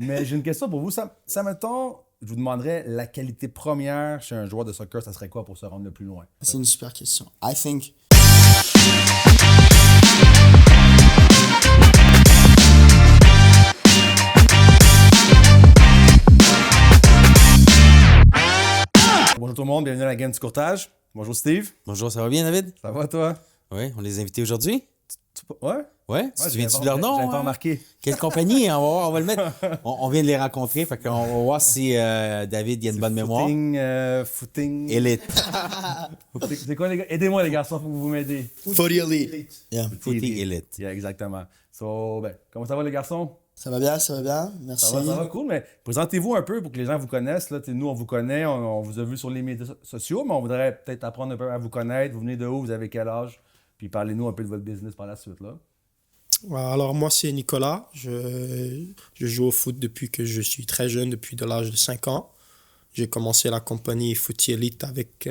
Mais j'ai une question pour vous. Ça mettons, je vous demanderais la qualité première chez un joueur de soccer, ça serait quoi pour se rendre le plus loin? C'est une super question. I think... Bonjour tout le monde, bienvenue à la game du courtage. Bonjour Steve. Bonjour, ça va bien, David? Ça va toi? Oui, on les a invités aujourd'hui. Ouais? Ouais, tu te souviens-tu de leur nom? J'avais pas remarqué. Quelle compagnie? On va voir, on va le mettre. On vient de les rencontrer, fait qu'on va voir si David il a une bonne mémoire. Footing. Elite. C'est quoi les gars? Aidez-moi les garçons, faut que vous m'aider. Footy Elite. Yeah. Footy Elite. Yeah, exactement. So, comment ça va les garçons? Ça va bien, ça va bien. Merci. Ça va cool, mais présentez-vous un peu pour que les gens vous connaissent. Là. Nous, on vous connaît, on vous a vu sur les médias sociaux, mais on voudrait peut-être apprendre un peu à vous connaître. Vous venez de où? Vous avez quel âge? Puis parlez-nous un peu de votre business par la suite. Là. Alors moi c'est Nicolas, je joue au foot depuis que je suis très jeune, depuis de l'âge de 5 ans. J'ai commencé la compagnie Footy Elite avec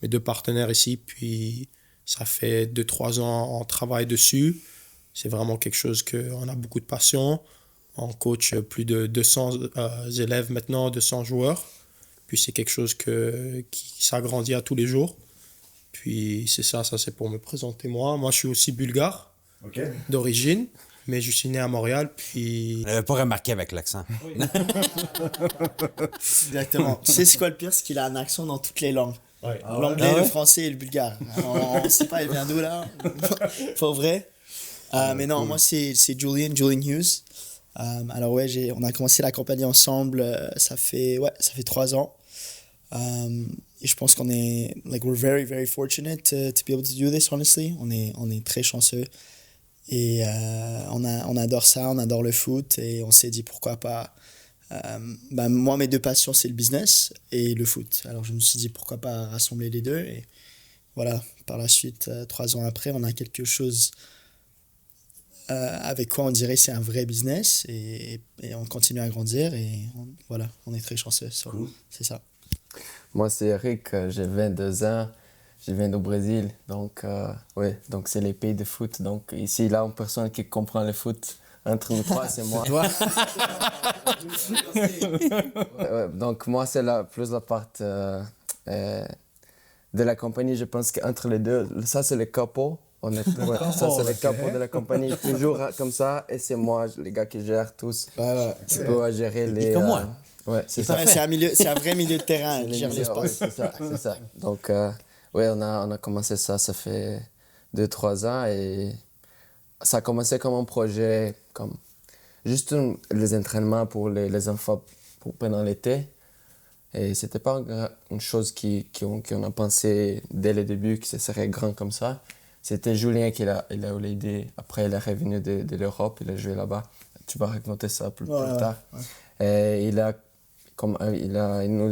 mes deux partenaires ici, puis ça fait 2-3 ans on travaille dessus. C'est vraiment quelque chose qu'on a beaucoup de passion. On coach plus de 200 élèves maintenant, 200 joueurs. Puis c'est quelque chose qui s'agrandit à tous les jours. Puis c'est ça c'est pour me présenter moi. Moi je suis aussi bulgare. Okay. D'origine, mais je suis né à Montréal, puis... On l'avait pas remarqué avec l'accent. Oui. Exactement. Tu sais c'est quoi le pire? C'est qu'il a un accent dans toutes les langues. Ouais. L'anglais, le français et le bulgare. On ne sait pas, il vient d'où là? Pas vrai? Mais non, moi c'est Julian Hughes. Alors ouais, on a commencé la compagnie ensemble, ça fait 3 ans. Et je pense qu'on est, we're very, very fortunate to be able to do this, honestly. On est très chanceux. Et on adore ça, on adore le foot et on s'est dit pourquoi pas. Moi, mes deux passions, c'est le business et le foot. Alors je me suis dit pourquoi pas rassembler les deux. Et voilà, par la suite, 3 ans après, on a quelque chose avec quoi on dirait c'est un vrai business et on continue à grandir et voilà, on est très chanceux. Cool. C'est ça. Moi, c'est Eric, j'ai 22 ans, je viens du Brésil, donc c'est les pays de foot. Donc ici, là, une personne qui comprend le foot, entre nous trois, c'est moi. Donc moi, c'est plus la part de la compagnie, je pense qu'entre les deux, ça c'est le couple, honnêtement. Ça c'est le couple de la compagnie, toujours comme ça, et c'est moi, les gars qui gèrent tous. Je peux gérer les... comme moi. Ouais, c'est ça. C'est un vrai milieu de terrain qui gère l'espace. C'est ça. Donc, on a commencé ça fait 2-3 ans et ça a commencé comme un projet, comme juste les entraînements pour les enfants pendant l'été. Et c'était pas une chose qu'on a pensé dès le début que ce serait grand comme ça. C'était Julien qui a eu l'idée. Après, il est revenu de l'Europe, il a joué là-bas. Tu vas raconter ça plus tard. Ouais. Et il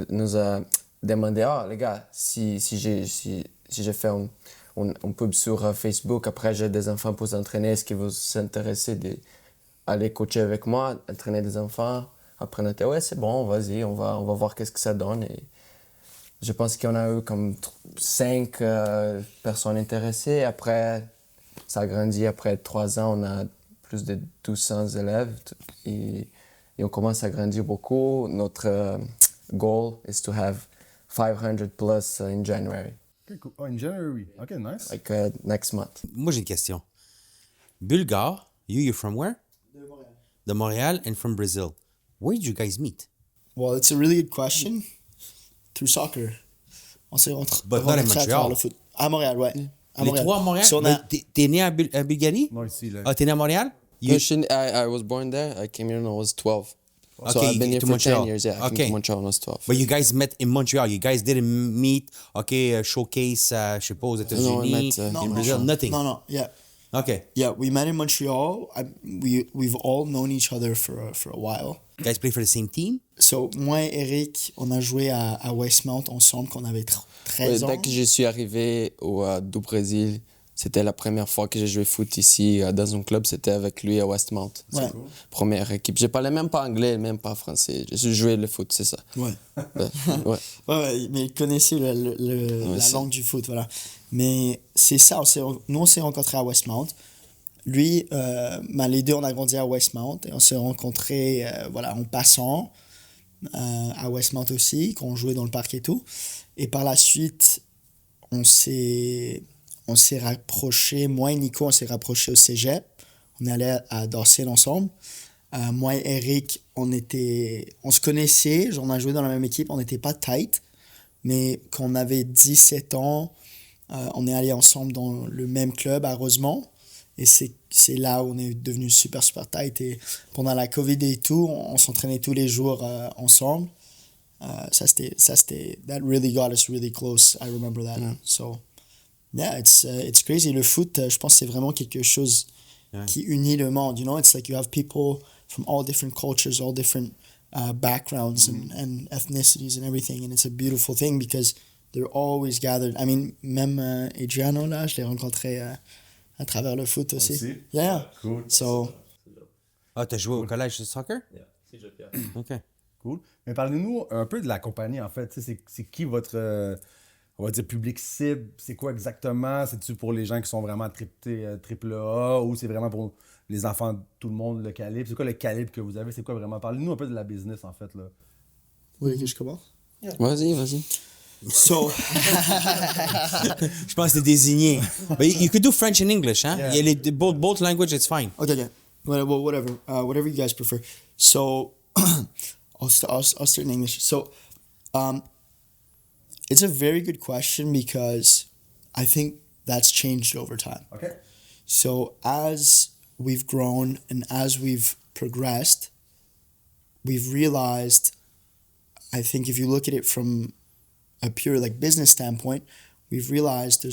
nous a demandé, les gars, si je fais un pub sur Facebook, après j'ai des enfants pour s'entraîner, est-ce que vous vous intéressez d'aller coacher avec moi, entraîner des enfants? Après on était, ouais, c'est bon, vas-y, on va voir qu'est-ce que ça donne. Et je pense qu'on a eu comme 5 personnes intéressées. Après, ça a grandi. Après 3 ans, on a plus de 1200 élèves. Et on commence à grandir beaucoup. Notre goal is to have 500 plus in January. Okay, cool. Oh, in January. Okay, nice. Like next month. Moi, j'ai une question. Bulgare, you're from where? De Montréal. De Montréal and from Brazil. Where did you guys meet? Well, it's a really good question. Through soccer. On s'est rentré à Montréal. Le foot. À Montréal, ouais. Les trois à Montréal? So t'es né en Bulgarie? Non, ici, là. Ah, t'es né à Montréal? I was born there. I came here when I was 12. So I've been here for 10 years. Yeah, I came to Montreal when I was 12. But you guys met in Montreal. You guys didn't meet, showcase, je sais pas, aux États-Unis, in Brazil, nothing. No, yeah. Okay. Yeah, we met in Montreal. We've all known each other for a while. You guys play for the same team? So, moi et Eric, on a joué à Westmount ensemble quand on avait 13 ans. Dès que je suis arrivé du Brésil, c'était la première fois que j'ai joué foot ici dans un club, c'était avec lui à Westmount. Ouais. Cool. Première équipe. Je parlais même pas anglais, même pas français. Je jouais le foot, c'est ça. Ouais. Ouais, mais il connaissait la langue du foot, voilà. Mais c'est ça, nous on s'est rencontrés à Westmount. lui, les deux, on a grandi à Westmount et on s'est rencontrés en passant à Westmount aussi, quand on jouait dans le parc et tout. Et par la suite, on s'est rapprochés, moi et Nico, on s'est rapprochés au cégep. On est allé à Dorset ensemble. Moi et Eric, on se connaissait, on a joué dans la même équipe, on n'était pas tight. Mais quand on avait 17 ans, on est allé ensemble dans le même club à Rosemont. Et c'est là où on est devenu super, super tight. Et pendant la COVID et tout, on s'entraînait tous les jours ensemble. Ça, c'était... That really got us really close. I remember that. Yeah. So, yeah, it's crazy. Le foot, je pense que c'est vraiment quelque chose qui unit le monde. You know, it's like you have people from all different cultures, all different backgrounds and ethnicities and everything. And it's a beautiful thing because they're always gathered. I mean, même Adriano, là, je l'ai rencontré à travers le foot aussi. Yeah. Cool. So, t'as joué au collège de soccer? Yeah, c'est déjà Pierre. OK. Cool. Mais parlez-nous un peu de la compagnie, en fait. C'est qui votre, on va dire, public cible? C'est quoi exactement? C'est-tu pour les gens qui sont vraiment triple A ou c'est vraiment pour les enfants de tout le monde, le calibre? C'est quoi le calibre que vous avez? C'est quoi vraiment? Parlez-nous un peu de la business, en fait, là. vous voulez que je commence? Vas-y. So, Je pense que c'est désigné. But you could do French and English, hein? Yeah. Il y a both languages, it's fine. okay. Whatever. Whatever you guys prefer. So, I'll start in English. So, it's a very good question because I think that's changed over time. OK? So as we've grown and as we've progressed, we've realized, I think if you look at it from a pure business standpoint, we've realized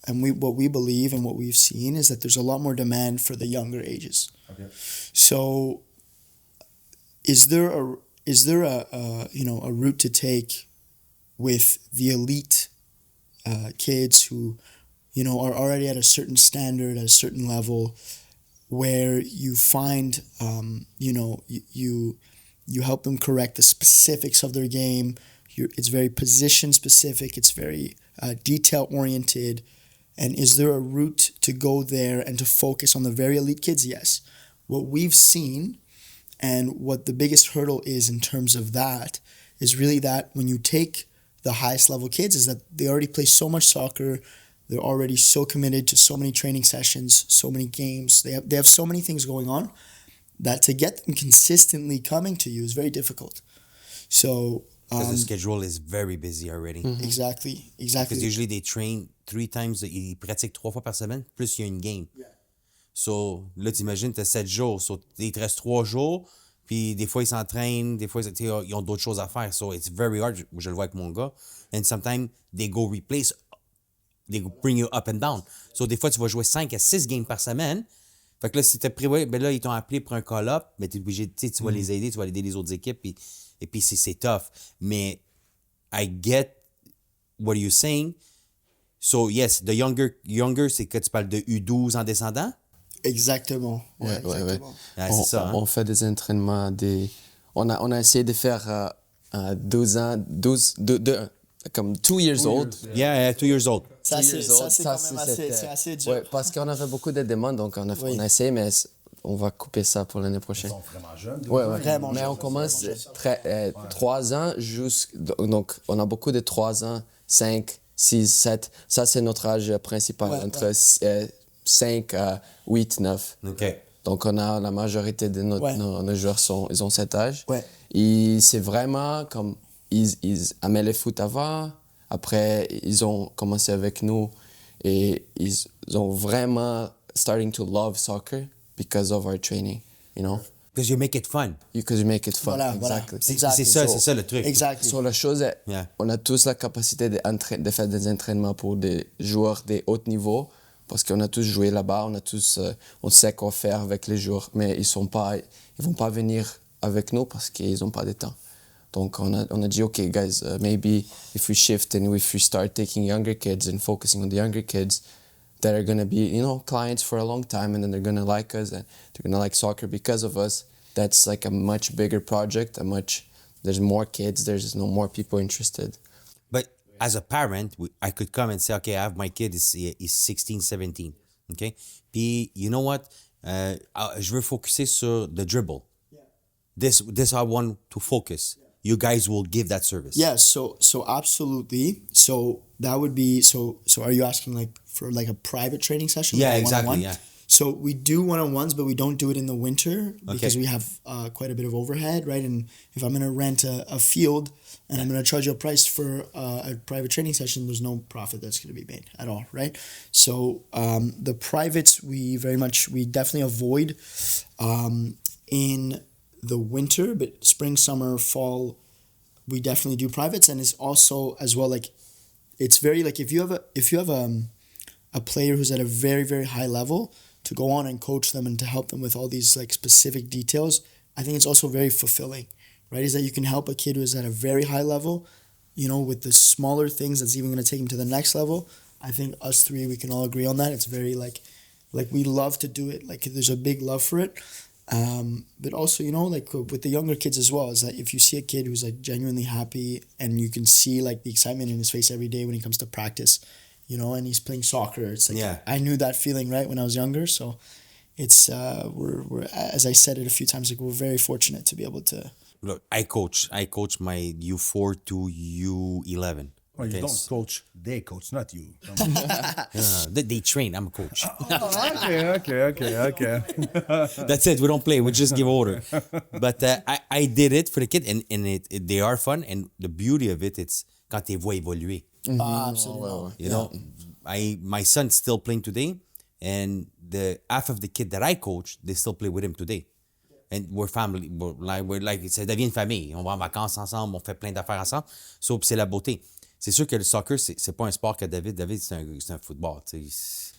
what we believe and what we've seen is that there's a lot more demand for the younger ages. OK. So is there a route to take with the elite kids who are already at a certain standard, at a certain level, where you find you help them correct the specifics of their game. It's very position specific, it's very detail oriented. And is there a route to go there and to focus on the very elite kids? Yes. What we've seen and what the biggest hurdle is in terms of that is really that when you take the highest level kids is that they already play so much soccer, they're already so committed to so many training sessions, so many games, they have so many things going on that to get them consistently coming to you is very difficult. So Because the schedule is very busy already. exactly Because usually they train 3 times, ils pratiquent 3 fois par semaine, plus il y a une game. Yeah. So, là, t'imagines, t'as 7 jours. So, il te reste 3 jours, puis des fois, ils s'entraînent, des fois, ils ont d'autres choses à faire. So, it's very hard. Je le vois avec mon gars. And sometimes, they go replace, they bring you up and down. So, des fois, tu vas jouer 5 à 6 games par semaine. Fait que là, si t'es prévu, ben là, ils t'ont appelé pour un call-up, mais t'es obligé, tu vas les aider, tu vas aider les autres équipes, et puis c'est tough. Mais I get what you're saying. So, yes, the younger, c'est que tu parles de U12 en descendant? Exactement. Ouais. Ah, c'est ça, hein? On fait des entraînements, on a essayé de faire 12 ans, comme 2 years old. Yeah, 2 years old. Ça, c'est quand même c'était- assez dur. Ouais, parce qu'on avait beaucoup de demandes, donc on a essayé, mais on va couper ça pour l'année Ils prochaine. sont vraiment jeunes. Ouais. Vraiment Mais jeune, on commence vraiment 3 ans donc on a beaucoup de 3 ans, 5, 6, 7. Ça, c'est notre âge principal, entre 5 à 8, 9. OK. Donc, on a la majorité de nos joueurs, ils ont cet âge. Ouais. Et c'est vraiment comme, ils aimaient le foot avant. Après, ils ont commencé avec nous et ils ont vraiment starting to love soccer because of our training, you know? Because you make it fun. Because you make it fun. Voilà. Exactly. C'est ça le truc. Exactly. Sur la chose, Yeah. on a tous la capacité de faire des entraînements pour des joueurs de haut niveau parce qu'on a tous joué là-bas, on sait quoi faire avec les joueurs, mais ils vont pas venir avec nous parce qu'ils n'ont pas de temps. Donc on a dit, OK, guys, maybe if we shift and if we start taking younger kids and focusing on the younger kids that are going to be, clients for a long time, and then they're going to like us and they're going to like soccer because of us. That's like a much bigger project, there's more kids, there's more people interested. But as a parent, I could come and say, okay, I have my kid, he's 16, 17. OK? Puis, you know what? Je veux focuser sur the dribble. This I want to focus. You guys will give that service. Yeah, so absolutely. So that would be so are you asking like for like a private training session? Yeah, like a exactly, one-on-one? yeah. So we do one-on-ones, but we don't do it in the winter because Okay. we have quite a bit of overhead, right? And if I'm gonna rent a field and I'm gonna charge you a price for a private training session, there's no profit that's gonna be made at all, right? So the privates we definitely avoid in the winter, but spring, summer, fall, we definitely do privates, and it's also as well like it's very like if you have a player who's at a very very high level to go on and coach them and to help them with all these like specific details, I think it's also very fulfilling, right? Is that you can help a kid who's at a very high level, you know, with the smaller things that's even going to take him to the next level. I think us three we can all agree on that. It's very like we love to do it. Like there's a big love for it. But also, you know, like with the younger kids as well, is that if you see a kid who's like genuinely happy and you can see like the excitement in his face every day when he comes to practice, you know, and he's playing soccer, it's like, Yeah. I knew that feeling, right, when I was younger. So it's, we're as I said it a few times, like we're very fortunate to be able to. Look, I coach my U4 to U11. Well, you Okay, don't coach, they coach, not you. They train. I'm a coach. Okay. That's it. We don't play. We just give order. But I did it for the kid, and they are fun. And the beauty of it, it's quand tu les vois évoluer. Absolutely. You know, my son's still playing today, and the half of the kid that I coach, they still play with him today. And we're family. We're like ça devient une famille. On va en vacances ensemble, on fait plein d'affaires ensemble. So, c'est la beauté. C'est sûr que le soccer, c'est pas un sport que David. David, c'est un football. Tu sais.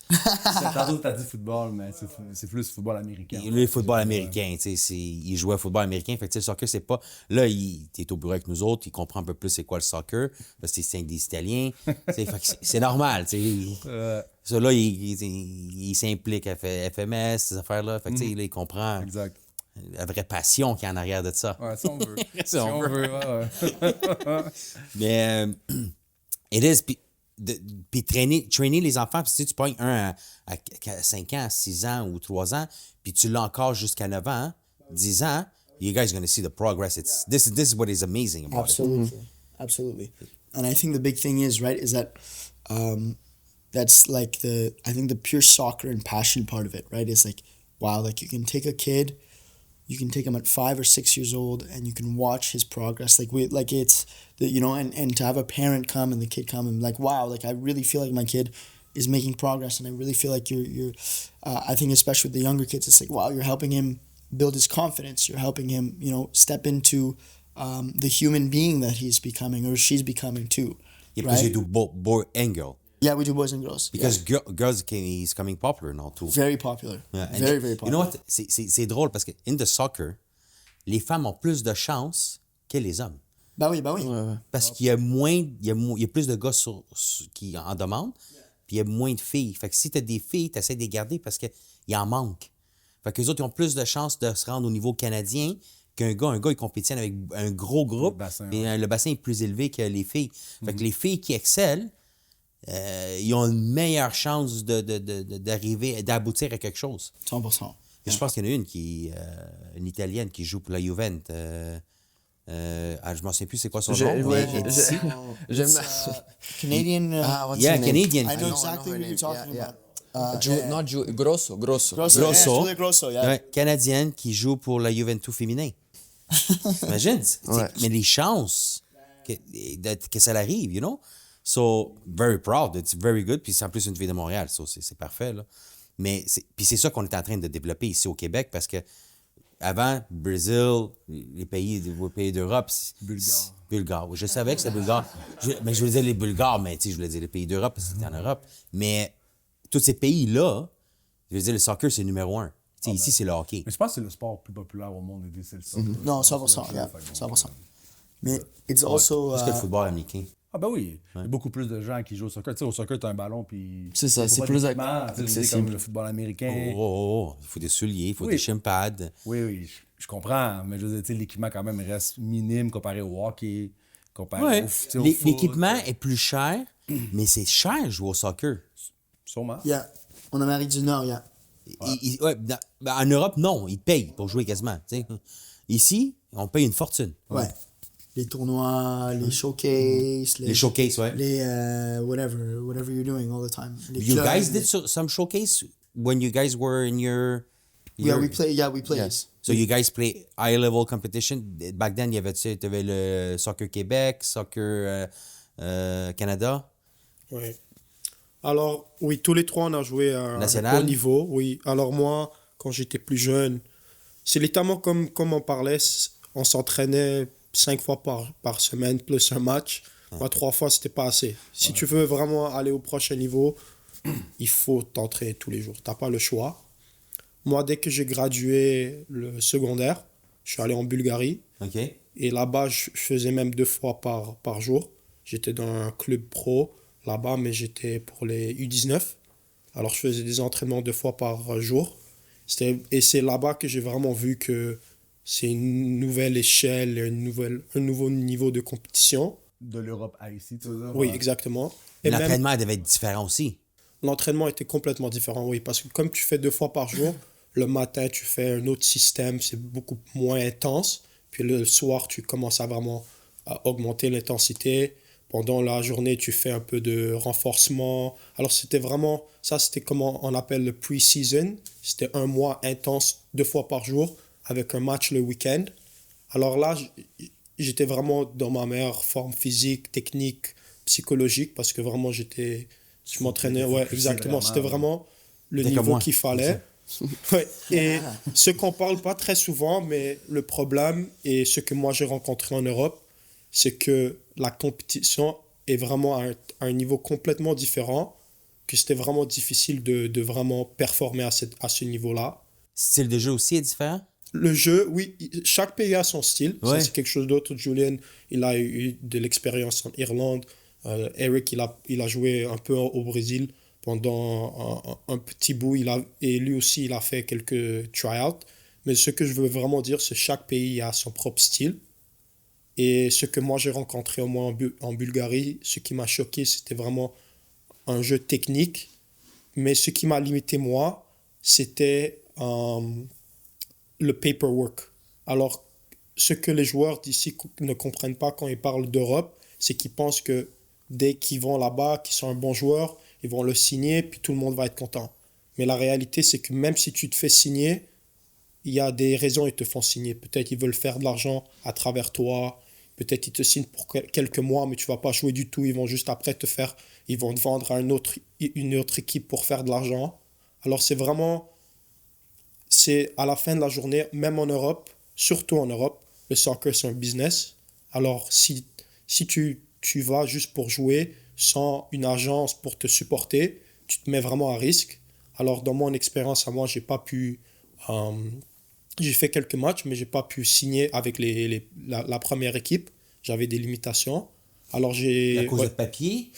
Tantôt, t'as dit football, mais c'est plus football américain. Le football américain, tu sais, il jouait au football américain. Fait que tu sais, le soccer, c'est pas. Là, il est au bureau avec nous autres, il comprend un peu plus c'est quoi le soccer, parce que c'est des Italiens. Tu sais, fait que c'est normal, tu sais. Ça, là, il s'implique à FMS, ces affaires-là. Fait que tu sais, là, il comprend Exact. la vraie passion qu'il y a en arrière de ça. Ouais, si on veut. Si on veut. Ouais. Mais, it is. Puis trainer les enfants, puis si tu pognes un à 5 ans, 6 ans ou 3 ans, puis tu l'as encore jusqu'à 9 ans, 10 ans, you guys are going to see the progress. This is what is amazing about Absolutely. And I think the big thing is, right, is that that's like I think the pure soccer and passion part of it, right, is like, wow, like you can take a kid, you can take him at 5 or 6 years old and you can watch his progress. Like it's the, you know, and to have a parent come and the kid come and like, wow, like I really feel like my kid is making progress, and I really feel like you're I think especially with the younger kids, it's like, wow, you're helping him build his confidence. You're helping him, you know, step into the human being that he's becoming or she's becoming too. it. Because you do boy and girl. Yeah, we do boys and girls. Because girls is coming popular now too. Very popular. Yeah, and Very, very popular. You know what? C'est drôle parce que in the soccer, les femmes ont plus de chance que les hommes. Bah oui. Parce qu'il y a il y a plus de gars qui en demandent, puis il y a moins de filles. Fait que si tu as des filles, tu essaies de les garder parce qu'il en manque. Fait que les autres, ils ont plus de chances de se rendre au niveau canadien qu'un gars. Un gars, il compétitionne avec un gros groupe. Le bassin est plus élevé que les filles. Fait que les filles qui excellent, ils ont une meilleure chance d'arriver, d'aboutir à quelque chose. 100%. Et je pense qu'il y en a une Italienne qui joue pour la Juventus. Je m'en sais plus c'est quoi son nom. J'aime. Canadian. What's Yeah, her name? Canadian. I know I exactly her what you're name. talking Yeah, about. Grosso. Grosso. Grosso. Yeah, Julia Grosso, yeah. Ouais, Canadienne qui joue pour la Juventus féminin. Imagine, Ouais. mais les chances que ça arrive, you know? So, very proud, it's very good. Puis c'est en plus une fille de Montréal, so c'est parfait, là. Mais puis c'est ça qu'on est en train de développer ici au Québec parce que avant, Brésil, les pays d'Europe. Bulgare. Je savais que c'était bulgare. Mais je voulais dire les Bulgares, mais je voulais dire les pays d'Europe parce que c'était en Europe. Mais tous ces pays-là, je veux dire, le soccer, c'est numéro 1. Ici, c'est le hockey. Mais je pense que c'est le sport plus populaire au monde, c'est le soccer. Non, 100%. Yeah, 100%. Mais it's also. Plus que le football américain. Ah ben oui, il y a beaucoup plus de gens qui jouent au soccer. Tu sais, au soccer, t'as un ballon, puis... C'est ça, faut c'est pas plus d'équipement, tu sais, accessible. c'est comme le football américain. Il faut des souliers, il faut des shin pads. Oui, je comprends, mais je veux dire, tu sais, l'équipement quand même reste minime comparé au hockey, comparé au foot. L'équipement est plus cher, mais c'est cher jouer au soccer. Sûrement. Yeah. En Amérique du Nord, yeah. Ouais, ben, en Europe, non, ils te payent pour jouer quasiment. T'sais. Ici, on paye une fortune. Ouais. Les tournois, les showcases. Les showcases, ouais. Les whatever you're doing all the time. Les You clubs, guys did some showcase when you guys were in your... Yeah, we play. Yes. So you guys play high-level competition. Back then, il y avait, tu avais le Soccer Québec, Soccer Canada. Oui. Alors, oui, tous les trois, on a joué à un National? haut niveau. Oui. Alors, moi, quand j'étais plus jeune, c'est littéralement comme on parlait, on s'entraînait 5 fois par semaine, plus un match. Moi, 3 fois, c'était pas assez. Si tu veux vraiment aller au prochain niveau, il faut t'entraîner tous les jours. Tu n'as pas le choix. Moi, dès que j'ai gradué le secondaire, je suis allé en Bulgarie. OK. Et là-bas, je faisais même 2 fois par jour. J'étais dans un club pro là-bas, mais j'étais pour les U19. Alors, je faisais des entraînements 2 fois par jour. Et c'est là-bas que j'ai vraiment vu que c'est une nouvelle échelle, un nouveau niveau de compétition. De l'Europe à ici, tu veux dire? Oui, Ouais. exactement. Et même L'entraînement devait être différent aussi. l'entraînement était complètement différent, oui. Parce que comme tu fais 2 fois par jour, le matin, tu fais un autre système, c'est beaucoup moins intense. Puis le soir, tu commences à vraiment augmenter l'intensité. Pendant la journée, tu fais un peu de renforcement. Alors, c'était vraiment... Ça, c'était comment on appelle le pre-season. C'était un mois intense, 2 fois par jour, avec un match le week-end. Alors là, j'étais vraiment dans ma meilleure forme physique, technique, psychologique, parce que vraiment, je m'entraînais... Ouais, exactement. C'était vraiment le T'es comme niveau moi. qu'il fallait. Ouais. Et ce qu'on parle pas très souvent, mais le problème et ce que moi j'ai rencontré en Europe, c'est que la compétition est vraiment à un niveau complètement différent, que c'était vraiment difficile de vraiment performer à ce niveau-là. Style de jeu aussi est différent? Le jeu, oui, chaque pays a son style. Ça, Ouais. c'est quelque chose d'autre. Julian, il a eu de l'expérience en Irlande. Eric, il a joué un peu au Brésil pendant un petit bout. Et lui aussi, il a fait quelques try-outs. Mais ce que je veux vraiment dire, c'est que chaque pays a son propre style. Et ce que moi j'ai rencontré au moins en Bulgarie, ce qui m'a choqué, c'était vraiment un jeu technique. Mais ce qui m'a limité, moi, c'était le paperwork. Alors, ce que les joueurs d'ici ne comprennent pas quand ils parlent d'Europe, c'est qu'ils pensent que dès qu'ils vont là-bas, qu'ils sont un bon joueur, ils vont le signer, puis tout le monde va être content. Mais la réalité, c'est que même si tu te fais signer, il y a des raisons ils te font signer. Peut-être ils veulent faire de l'argent à travers toi. Peut-être ils te signent pour quelques mois, mais tu ne vas pas jouer du tout. Ils vont juste après ils vont te vendre à une autre équipe pour faire de l'argent. Alors c'est à la fin de la journée, même en Europe, surtout en Europe, le soccer c'est un business. Alors si tu vas juste pour jouer sans une agence pour te supporter, tu te mets vraiment à risque. Alors dans mon expérience à moi, j'ai pas pu... j'ai fait quelques matchs, mais j'ai pas pu signer avec la première équipe. J'avais des limitations. Alors À cause de papier?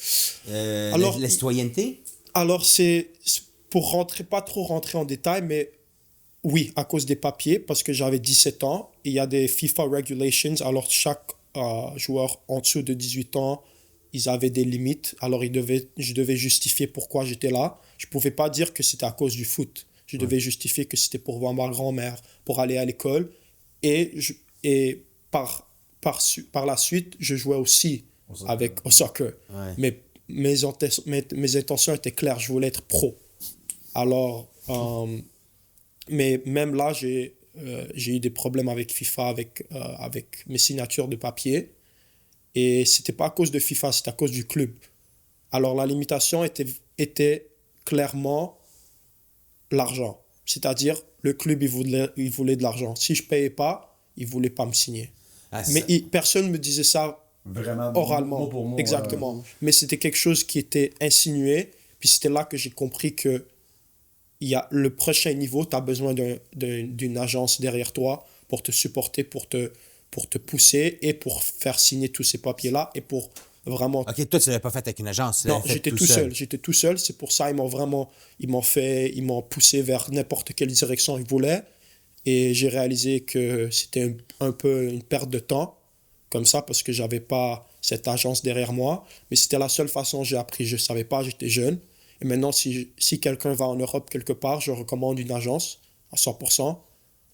Alors, la citoyenneté? Alors c'est pour pas trop rentrer en détail, mais oui, à cause des papiers, parce que j'avais 17 ans. Il y a des FIFA regulations. Alors chaque joueur en dessous de 18 ans, ils avaient des limites. Alors je devais justifier pourquoi j'étais là. Je pouvais pas dire que c'était à cause du foot. Je devais justifier que c'était pour voir ma grand-mère, pour aller à l'école. Et par la suite, je jouais aussi au soccer. Ouais. Mais mes intentions étaient claires. Je voulais être pro. Alors, mais même là, j'ai eu des problèmes avec FIFA, avec mes signatures de papier. Et c'était pas à cause de FIFA, c'était à cause du club. Alors, la limitation était clairement l'argent. C'est-à-dire, le club, il voulait de l'argent. Si je ne payais pas, il ne voulait pas me signer. Ah, Mais personne ne me disait ça Vraiment, oralement. mot pour mot, Exactement. Mais c'était quelque chose qui était insinué. Puis c'était là que j'ai compris que il y a le prochain niveau, tu as besoin d'une agence derrière toi pour te supporter, pour te pousser et pour faire signer tous ces papiers-là et pour vraiment... OK, toi, tu ne l'avais pas fait avec une agence. Non, j'étais tout seul. J'étais tout seul. C'est pour ça ils m'ont poussé vers n'importe quelle direction ils voulaient. Et j'ai réalisé que c'était un peu une perte de temps, comme ça, parce que j'avais pas cette agence derrière moi. Mais c'était la seule façon que j'ai appris. Je savais pas, j'étais jeune. Et maintenant, si quelqu'un va en Europe quelque part, je recommande une agence à 100%.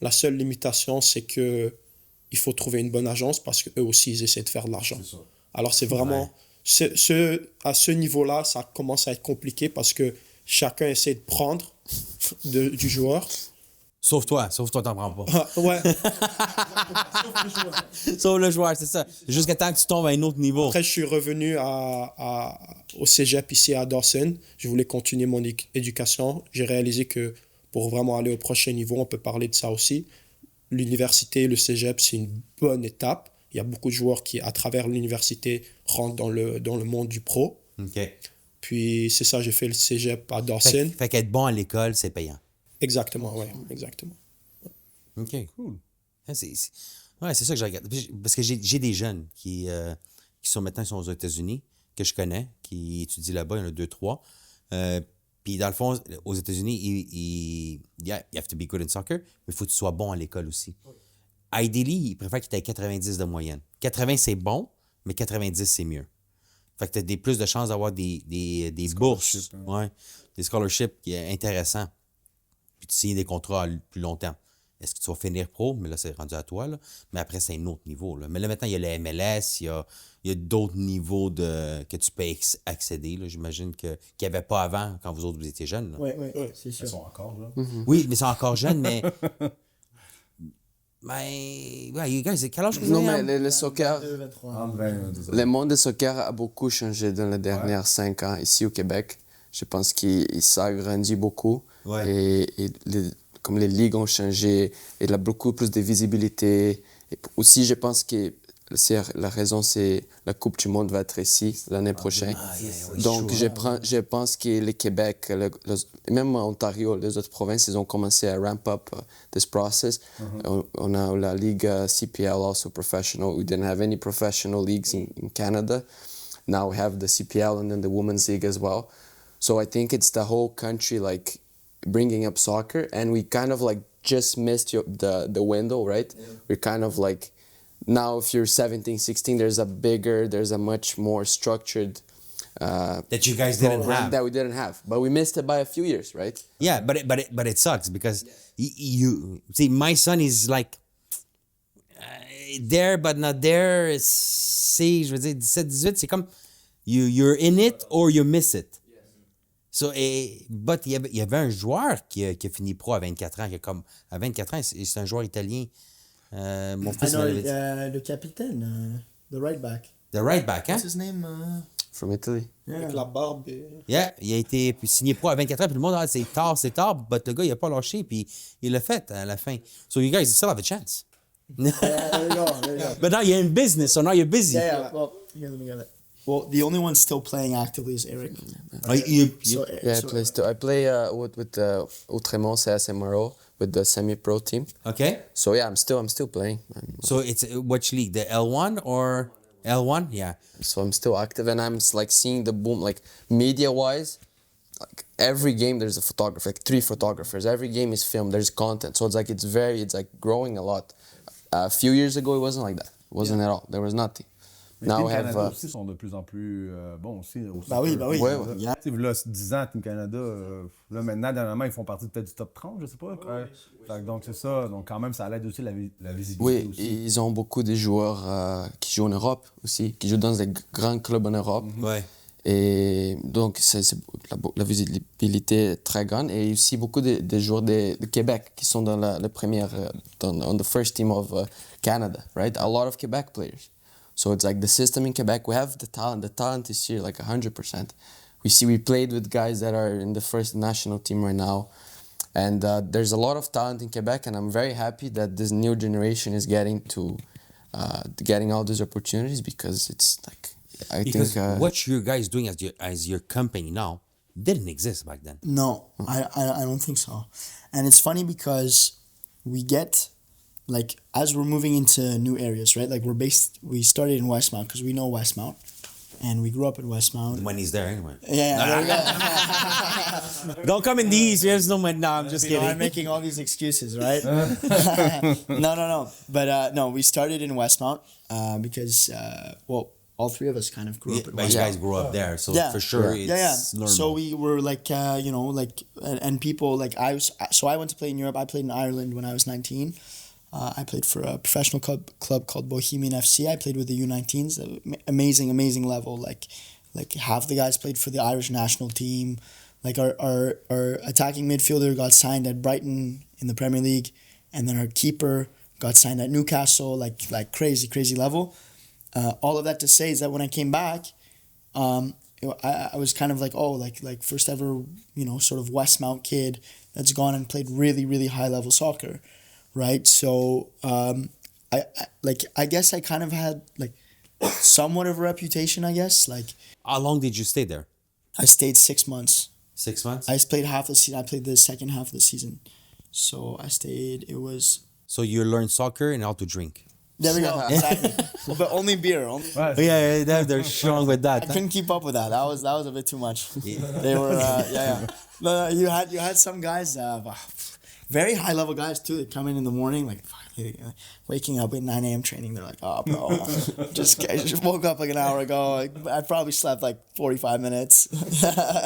La seule limitation, c'est que il faut trouver une bonne agence parce qu'eux aussi, ils essaient de faire de l'argent. C'est ça. Alors, c'est vraiment... à ce niveau-là, ça commence à être compliqué parce que chacun essaie de prendre du joueur. Sauf toi, t'en prends pas. Ah, ouais. Sauf le joueur, c'est ça. Jusqu'à temps que tu tombes à un autre niveau. Après, je suis revenu au cégep ici à Dawson. Je voulais continuer mon éducation. J'ai réalisé que pour vraiment aller au prochain niveau, on peut parler de ça aussi. L'université, le cégep, c'est une bonne étape. Il y a beaucoup de joueurs qui, à travers l'université, rentrent dans le monde du pro. OK. Puis, c'est ça, j'ai fait le cégep à Dawson. Fait qu'être bon à l'école, c'est payant. Exactement, oui, exactement. OK. Cool. Ouais, c'est ça que je regarde. Parce que j'ai des jeunes qui sont maintenant ils sont aux États-Unis, que je connais, qui étudient là-bas. Il y en a 2-3. Puis dans le fond, aux États-Unis, you have to be good in soccer, mais il faut que tu sois bon à l'école aussi. Ideally, ils préfèrent que tu aies 90 de moyenne. 80, c'est bon, mais 90, c'est mieux. Fait que tu as plus de chances d'avoir des bourses. Scholarships, Ouais, des scholarships qui est intéressant. Puis tu signes des contrats à plus long terme. Est-ce que tu vas finir pro? Mais là, c'est rendu à toi. Là. Mais après, c'est un autre niveau. Là. Mais là, maintenant, il y a le MLS, il y a d'autres niveaux que tu peux accéder. Là. J'imagine qu'il n'y avait pas avant, quand vous autres, vous étiez jeunes. Là. Oui, c'est Ils sûr. sont encore là. Oui, mais c'est encore jeune, mais... Mais... Ouais, you guys, quel âge que vous Non, avez? mais le soccer, 22, 23. Entre 20 et 22 ans. le monde du soccer a beaucoup changé dans les dernières 5 ans ici au Québec. Je pense qu'il s'agrandit beaucoup. Ouais. Et comme les ligues ont changé, il a beaucoup plus de visibilité. Et aussi, je pense que la raison, c'est la Coupe du Monde va être ici l'année prochaine. Donc, je pense que le Québec, même Ontario, les autres provinces, ils ont commencé à ramp up this process. On a la ligue CPL, also professional. We didn't have any professional leagues in Canada. Now we have the CPL and then the Women's League as well. So I think it's the whole country, like, bringing up soccer, and we kind of like just missed the window, right? We're kind of like, now if you're 17, 16, there's a much more structured That you guys didn't program have. that we didn't have, but we missed it by a few years, right? Yeah, but it sucks because you see, my son is like there but not there. C'est, je veux dire, 17-18, c'est comme you're in it or you miss it. So, but il y avait un joueur qui a fini pro à 24 ans, à 24 ans, c'est un joueur italien. Mon fils Ah non, m'avait dit. le capitaine, the right back. The right back, hein? What's his name? From Italy. Avec la barbe. Yeah, il a été signé pro à 24 ans, puis le monde, c'est tard, but le gars, il a pas lâché, puis il l'a fait à la fin. So you guys still have a chance. There you go. But now you're in business, so now you're busy. Yeah, well, here, let me get it. Well, the only one still playing actively is Eric. So, Yeah, so, I play with Outremont CSMRO with the semi-pro team. Okay. So yeah, I'm still playing. So it's which league? The L1 or L1? Yeah. So I'm still active, and I'm like seeing the boom, like media-wise. Like every game, there's a photographer, like 3 photographers. Every game is filmed. There's content, so it's like growing a lot. A few years ago, it wasn't like that. It wasn't at all. There was nothing. Mais Now Team we have. Canada aussi sont de plus en plus bons aussi. Bah oui. Ouais, Yeah. Tu sais, là, 10 ans, Team Canada, là, maintenant, dernièrement, ils font partie peut-être du top 30, je sais pas. Fait que donc, c'est ça. Donc, quand même, ça aide aussi la visibilité Oui, aussi. ils ont beaucoup de joueurs qui jouent en Europe aussi, qui jouent dans des grands clubs en Europe. Ouais. Et donc, la visibilité est très grande. Et aussi beaucoup de joueurs de Québec qui sont dans la première, on the first team of Canada, right? A lot of Quebec players. So it's like the system in Quebec, we have the talent. The talent is here, like 100%. We played with guys that are in the first national team right now. And there's a lot of talent in Quebec, and I'm very happy that this new generation is getting all these opportunities because it's like, Because think what you guys doing as your company now didn't exist back then. No, I don't think so. And it's funny because we get, like, as we're moving into new areas, right? Like, we started in Westmount because we know Westmount. And we grew up in Westmount. Money's there anyway. Yeah, there we go. Don't come in these. There's no money. No, I'm just You know, kidding. I'm making all these excuses, right? No. But no, we started in Westmount because, well, all three of us kind of grew up in But you guys grew up there, so for sure it's normal. So we were like, you know, like, and people like so I went to play in Europe. I played in Ireland when I was 19. I played for a professional club called Bohemian FC. I played with the U19s, amazing level. Like half the guys played for the Irish national team. Like our attacking midfielder got signed at Brighton in the Premier League, and then our keeper got signed at Newcastle. Like crazy level. All of that to say is that when I came back, I was kind of like, oh, like first ever, you know, sort of Westmount kid that's gone and played really high level soccer, right? So I guess I kind of had like somewhat of a reputation, I guess. Like, How long did you stay there? I stayed 6 months. 6 months? I played half the season. I played the second half of the season, so I stayed. It was. So you learned soccer and how to drink. There we go. Exactly. But only beer. Ouais, Yeah, they're strong with I that. couldn't keep up with that. That was a bit too much. They were No, you had some guys, very high level guys too. That come in the morning like waking up at 9 a.m. training. They're like, oh bro, I just woke up like an hour ago. I probably slept like 45 minutes.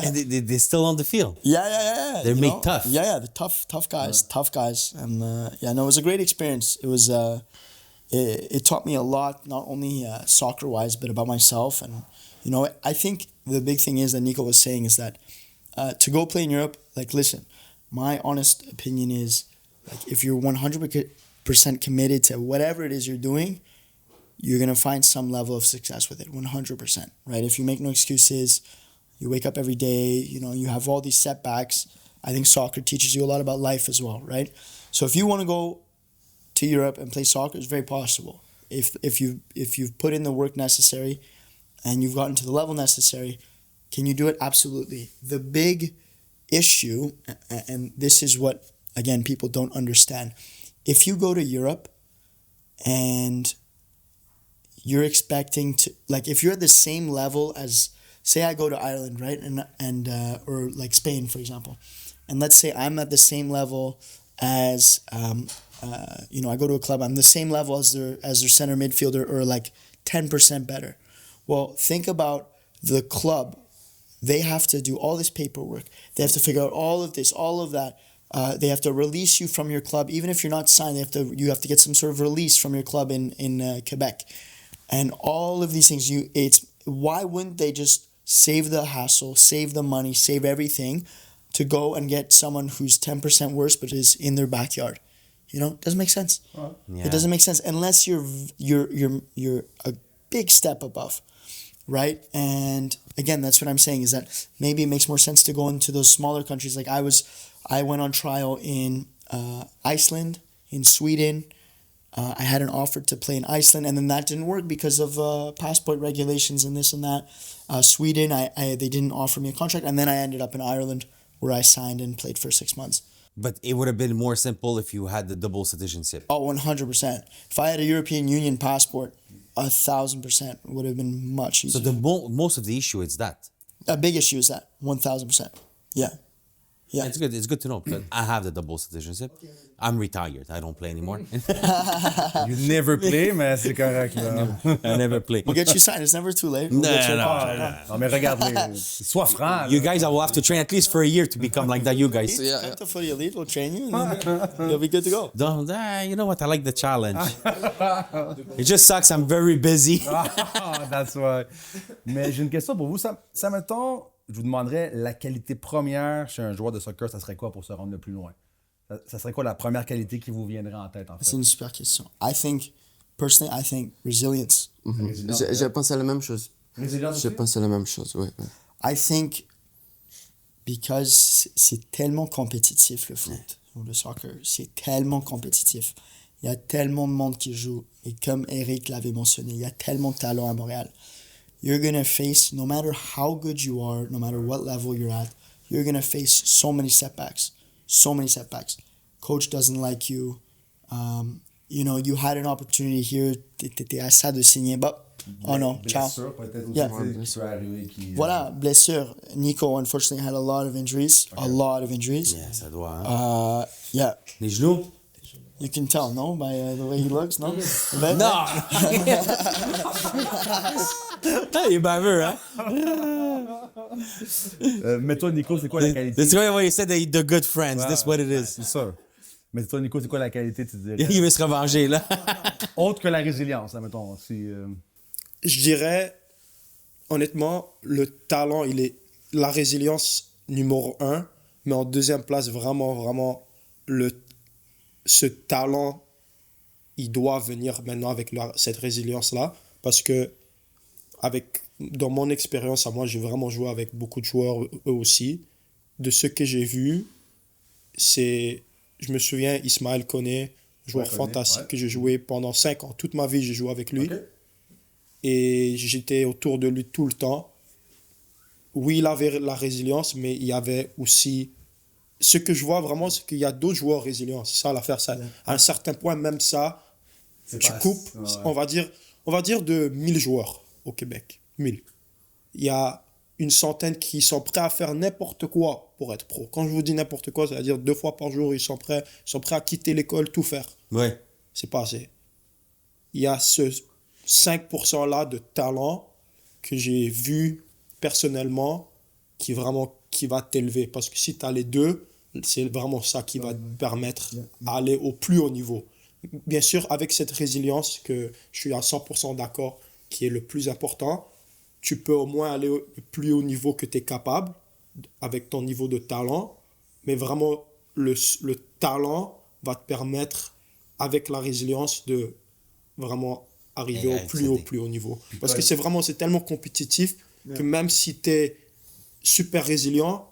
And they're still on the field. Yeah. They're you made know? tough. Yeah, the tough guys, and it was a great experience. It was it taught me a lot, not only soccer wise, but about myself. And you know, I think the big thing is that Nico was saying is that to go play in Europe, like, listen, my honest opinion is, like, if you're 100% committed to whatever it is you're doing, you're gonna find some level of success with it, 100%, right? If you make no excuses, you wake up every day, you know, you have all these setbacks. I think soccer teaches you a lot about life as well, right? So if you want to go to Europe and play soccer, it's very possible. If you've put in the work necessary and you've gotten to the level necessary, can you do it? Absolutely. The big issue, and this is what, again, people don't understand. If you go to Europe and you're expecting to, like, if you're at the same level as, say I go to Ireland, right? And or like Spain, for example. And let's say I'm at the same level as, you know, I go to a club, I'm the same level as their center midfielder, or like 10% better. Well, think about the club. They have to do all this paperwork. They have to figure out all of this, all of that. They have to release you from your club. Even if you're not signed, you have to get some sort of release from your club in Quebec. And all of these things, why wouldn't they just save the hassle, save the money, save everything to go and get someone who's 10% worse but is in their backyard? You know, it doesn't make sense. Yeah. It doesn't make sense unless you're a big step above, right? And again, that's what I'm saying, is that maybe it makes more sense to go into those smaller countries. Like I went on trial in Iceland, in Sweden. I had an offer to play in Iceland, and then that didn't work because of passport regulations and this and that. Sweden, they didn't offer me a contract, and then I ended up in Ireland, where I signed and played for 6 months. But it would have been more simple if you had the double citizenship. Oh, 100%. If I had a European Union passport, 1,000% would have been much easier. So most of the issue is that. A big issue is that, 1,000%. Yeah. Yeah. It's good. It's good to know. But I have the double citizenship. I'm retired. I don't play anymore. You never play, mais c'est correct, là. I never play. We'll get you signed. It's never too late. We'll get you a contract. Non, mais regarde, sois franc. You guys, I will have to train at least for a year to become like that. You guys. Yeah. Come to Footy Elite, we'll train you, and then you'll be good to go. Don't, you know what? I like the challenge. It just sucks. I'm very busy. That's why. Mais j'ai une question pour vous. Ça mettons, je vous demanderais la qualité première chez un joueur de soccer, ça serait quoi pour se rendre le plus loin? Ça serait quoi la première qualité qui vous viendrait en tête, en fait? C'est une super question. Personally, I think resilience. Je pense à la même chose. Résilience Je aussi? pense à la même chose, oui. I think because c'est tellement compétitif, le foot ou le soccer, c'est tellement compétitif. Il y a tellement de monde qui joue, et comme Eric l'avait mentionné, il y a tellement de talent à Montréal. You're gonna face, no matter how good you are, no matter what level you're at, you're gonna face so many setbacks. Coach doesn't like you. You know, you had an opportunity here, t'étais à ça de signer, but oh no, ciao. Blessure, peut-être aussi, Yeah. qui peut arriver, qui... Voilà, blessure. Nico, unfortunately, had a lot of injuries. Yeah, ça doit. Hein? Yeah. Les genoux? You can tell, no? By the way he looks, no? Ben, Non! Il est baveux, hein? Mais toi, Nico, c'est quoi la qualité? That's why he said that the good friends. That's what it is. C'est ça. Mais toi, Nico, c'est quoi la qualité, tu dirais? Il veut se revenger, là. Autre que la résilience, mettons. Je dirais, honnêtement, le talent, il est la résilience numéro 1, mais en deuxième place, vraiment, ce talent, il doit venir maintenant avec cette résilience-là, parce que dans mon expérience à moi, j'ai vraiment joué avec beaucoup de joueurs, eux aussi. De ce que j'ai vu, je me souviens, Ismaël Koné, joueur fantastique que j'ai joué pendant 5 ans. Toute ma vie, j'ai joué avec lui. Okay. Et j'étais autour de lui tout le temps. Oui, il avait la résilience, mais il y avait aussi... Ce que je vois vraiment, c'est qu'il y a d'autres joueurs résilients. C'est ça l'affaire. Ça. À un certain point, même ça, tu coupes, on va dire de 1000 joueurs au Québec. 1000. Il y a une centaine qui sont prêts à faire n'importe quoi pour être pro. Quand je vous dis n'importe quoi, c'est-à-dire 2 fois par jour, ils sont prêts à quitter l'école, tout faire. Ouais. C'est pas assez. Il y a ce 5%-là de talent que j'ai vu personnellement qui va t'élever. Parce que si tu as les deux, c'est vraiment ça qui va te permettre d'aller au plus haut niveau. Bien sûr, avec cette résilience que je suis à 100% d'accord, qui est le plus important, tu peux au moins aller au plus haut niveau que tu es capable, avec ton niveau de talent. Mais vraiment, le talent va te permettre, avec la résilience, de vraiment arriver au plus haut niveau. Parce que c'est tellement compétitif que même si tu es super résilient,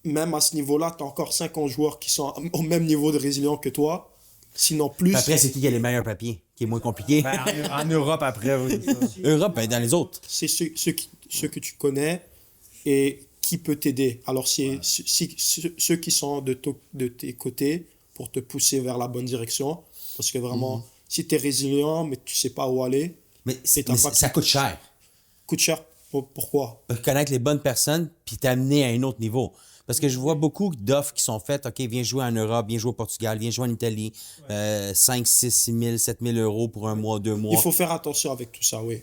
même à ce niveau-là, tu as encore 50 joueurs qui sont au même niveau de résilient que toi. Sinon plus. Puis après, c'est qui a les meilleurs papiers, qui est moins compliqué. En Europe, après, oui, c'est ça. Europe, ben, dans les autres. C'est ceux que tu connais et qui peut t'aider. Alors, c'est ceux qui sont de tes côtés pour te pousser vers la bonne direction. Parce que vraiment, si tu es résilient, mais tu sais pas où aller, Mais ça coûte cher. coûte cher. Pourquoi? Connaître les bonnes personnes, puis t'amener à un autre niveau. Parce que je vois beaucoup d'offres qui sont faites. OK, viens jouer en Europe, viens jouer au Portugal, viens jouer en Italie. 5, 6, 6 000, 7 000 euros pour 1 mois, 2 mois. Il faut faire attention avec tout ça, oui.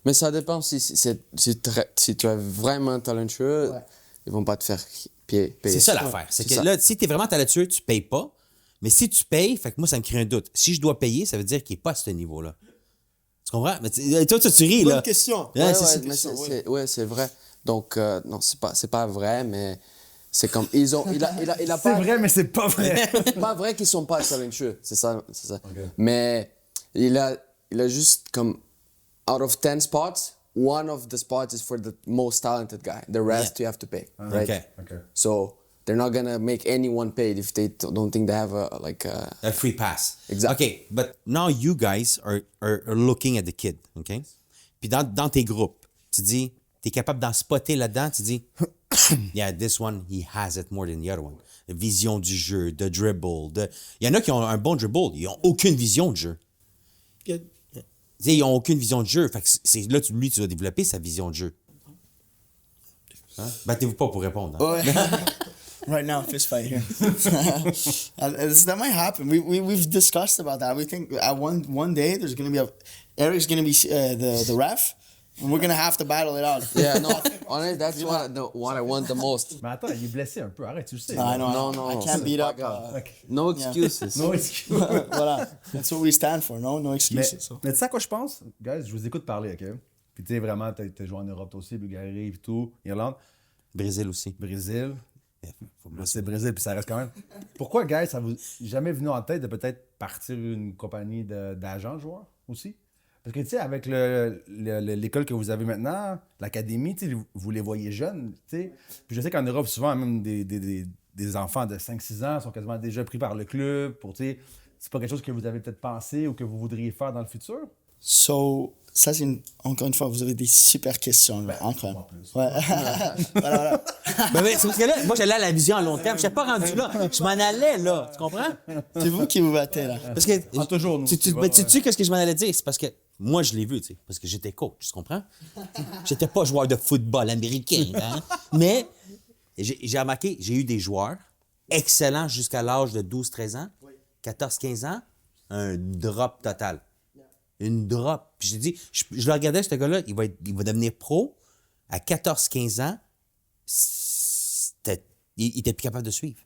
Mais ça dépend si tu es vraiment talentueux, ils vont pas te faire payer. C'est ça l'affaire. C'est que là, si tu es vraiment talentueux, tu payes pas. Mais si tu payes, fait que moi, ça me crée un doute. Si je dois payer, ça veut dire qu'il n'est pas à ce niveau-là. Tu comprends? Mais toi, tu ris, là. Bonne question. C'est vrai. Donc, non, c'est pas vrai, mais c'est comme. Il a C'est pas. vrai, mais c'est pas vrai. C'est pas vrai qu'ils sont pas talentueux. C'est ça. Okay. Mais il a juste comme. Out of 10 spots, one of the spots is for the most talented guy. The rest you have to pay. Right? Okay. So they're not gonna make anyone paid if they don't think they have A free pass. Exactly. OK, but now you guys are looking at the kid, OK? Puis dans tes groupes, tu dis, tu es capable d'en spotter là-dedans, tu dis, yeah, this one, he has it more than the other one. Vision du jeu, de dribble. Il y en a qui ont un bon dribble, ils n'ont aucune vision de jeu. Tu sais, ils n'ont aucune vision de jeu. Fait que là, lui, tu dois développer sa vision de jeu. Hein? Battez-vous pas pour répondre. Hein? Right now, fist fight here. That might happen. We've discussed about that. We think at one day there's going to be Eric's going to be the ref, and we're going to have to battle it out. Yeah, no, honestly, that's what I want the most. Mais attends, il est blessé un peu. Arrête, tu le sais. I know. No, I can't beat up. No excuses. No excuse. Voilà. That's what we stand for. No excuses. Mais tu sais à quoi je pense? Guys, je vous écoute parler, OK? Puis tu sais, vraiment, t'as joué en Europe, toi aussi, Bulgarie, et tout, Irlande. Brésil aussi. Brésil. C'est Brésil, puis ça reste quand même. Pourquoi, guys, ça vous jamais venu en tête de peut-être partir une compagnie d'agents de joueurs aussi? Parce que, tu sais, avec l'école que vous avez maintenant, l'académie, tu sais, vous les voyez jeunes, tu sais. Puis je sais qu'en Europe, souvent, même des enfants de 5-6 ans sont quasiment déjà pris par le club pour, tu sais, c'est pas quelque chose que vous avez peut-être pensé ou que vous voudriez faire dans le futur? So, ça, c'est encore une fois, vous avez des super questions. Là, incroyable. Ouais. voilà. Mais c'est parce que là, moi, j'allais à la vision à long terme. Je n'étais pas rendu là. Je m'en allais là. Tu comprends? C'est vous qui vous battez, là. Parce que. toujours, nous. Tu sais qu'est-ce que je m'en allais dire? C'est parce que moi, je l'ai vu, tu sais. Parce que j'étais coach, tu comprends? J'étais pas joueur de football américain, hein? Mais j'ai remarqué, j'ai eu des joueurs excellents jusqu'à l'âge de 12-13 ans. 14-15 ans, un drop total. Une drop. Puis j'ai dit, je le regardais, ce gars-là, il va devenir pro. À 14-15 ans, il était plus capable de suivre.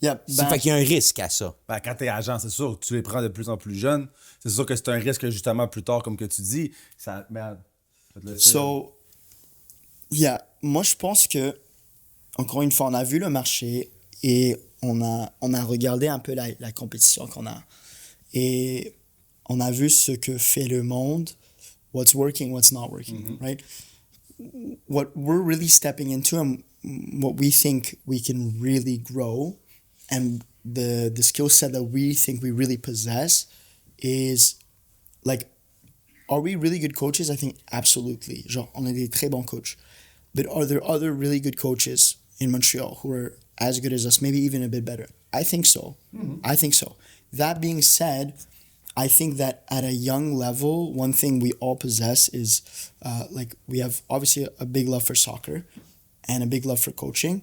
Yeah, Ça fait qu'il y a un risque à ça. Ben, quand t'es agent, c'est sûr que tu les prends de plus en plus jeunes. C'est sûr que c'est un risque, justement, plus tard, comme que tu dis. Ça, merde. So, yeah, moi je pense que, encore une fois, on a vu le marché et on a regardé un peu la compétition qu'on a. Et on a vu ce que fait le monde, what's working, what's not working, right? What we're really stepping into and what we think we can really grow and the skill set that we think we really possess is like, are we really good coaches? I think absolutely. Genre, on est des très bons coachs. But are there other really good coaches in Montreal who are as good as us, maybe even a bit better? I think so. I think so. That being said, I think that at a young level, one thing we all possess is like we have obviously a big love for soccer and a big love for coaching.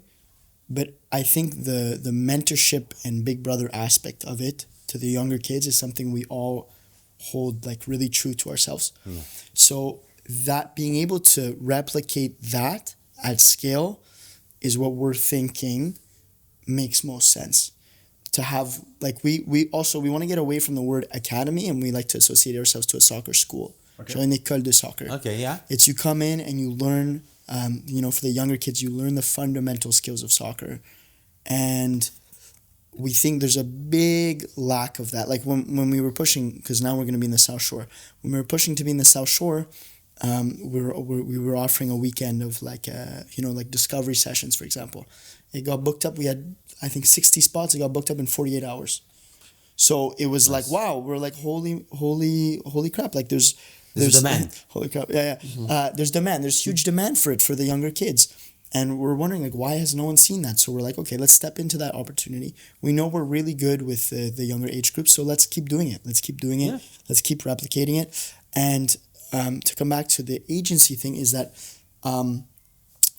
But I think the mentorship and big brother aspect of it to the younger kids is something we all hold like really true to ourselves. So that being able to replicate that at scale is what we're thinking makes most sense. To have like we want to get away from the word academy and we like to associate ourselves to a soccer school. Okay. Genre une école de soccer. Okay, yeah. It's you come in and you learn, for the younger kids, you learn the fundamental skills of soccer. And we think there's a big lack of that. Like when we were pushing, because now we're going to be in the South Shore. When we were pushing to be in the South Shore, we were offering a weekend of like discovery sessions, for example. It got booked up. We had, I think, 60 spots. It got booked up in 48 hours. So it was like, wow, we're like, holy crap. Like there's demand. Holy crap. Yeah. There's demand. There's huge demand for it for the younger kids. And we're wondering, like, why has no one seen that? So we're like, okay, let's step into that opportunity. We know we're really good with the younger age groups, so let's keep doing it. Let's keep doing it. Yeah. Let's keep replicating it. And to come back to the agency thing is that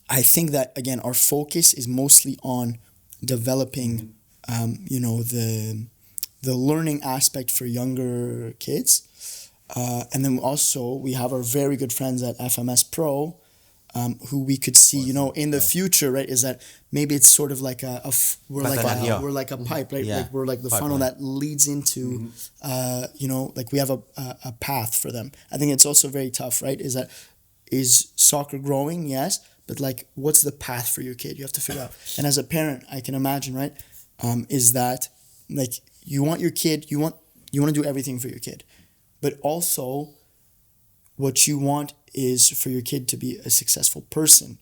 I think that, again, our focus is mostly on developing, the learning aspect for younger kids. And then also we have our very good friends at FMS Pro, who we could see, in the future, right? Is that maybe it's sort of like we're like a pipe, right? Yeah. Like we're like the funnel that leads into, like we have a path for them. I think it's also very tough, right? Is soccer growing? Yes, but like, what's the path for your kid? You have to figure out. And as a parent, I can imagine, right? Is that like you want your kid, you want to do everything for your kid, but also what you want is for your kid to be a successful person.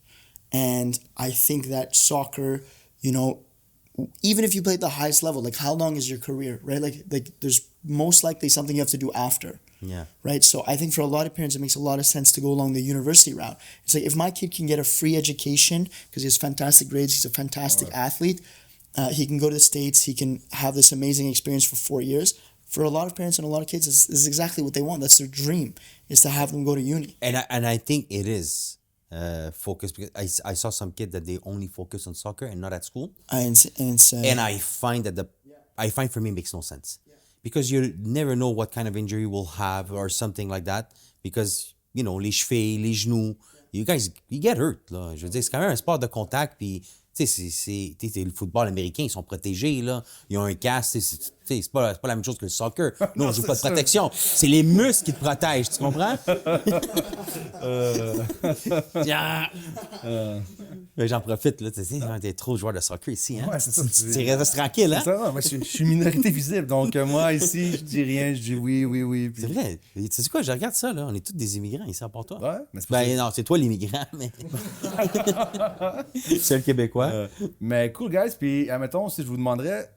And I think that soccer, even if you play at the highest level, like how long is your career, right? Like there's most likely something you have to do after. Yeah. Right. So I think for a lot of parents, it makes a lot of sense to go along the university route. It's like if my kid can get a free education because he has fantastic grades, he's a fantastic athlete, he can go to the States, he can have this amazing experience for 4 years. For a lot of parents and a lot of kids, this is exactly what they want. That's their dream, is to have them go to uni. And I think it is focused because I saw some kids that they only focus on soccer and not at school. And I find that for me it makes no sense. Because you never know what kind of injury we'll have or something like that. Because, les chevilles, les genoux, you get hurt, là. Je veux dire, c'est quand même un sport de contact, puis, tu sais, le football américain, ils sont protégés, là. Ils ont un casque, c'est pas la même chose que le soccer. Nous, on joue pas de protection. C'est les muscles qui te protègent, tu comprends? Mais j'en profite, là, tu sais, t'es trop joueur de soccer ici, hein? Ouais, c'est ça. Tu restes tranquille, hein? C'est ça, non, moi, je suis minorité visible. Donc, moi, ici, je dis rien, je dis oui. Puis... C'est vrai. Tu sais quoi, je regarde ça, là. On est tous des immigrants ici, à part toi. Ouais, mais c'est pas Ben non, c'est toi l'immigrant, mais. C'est le Québécois. Mais cool, guys. Puis, admettons, si je vous demanderais,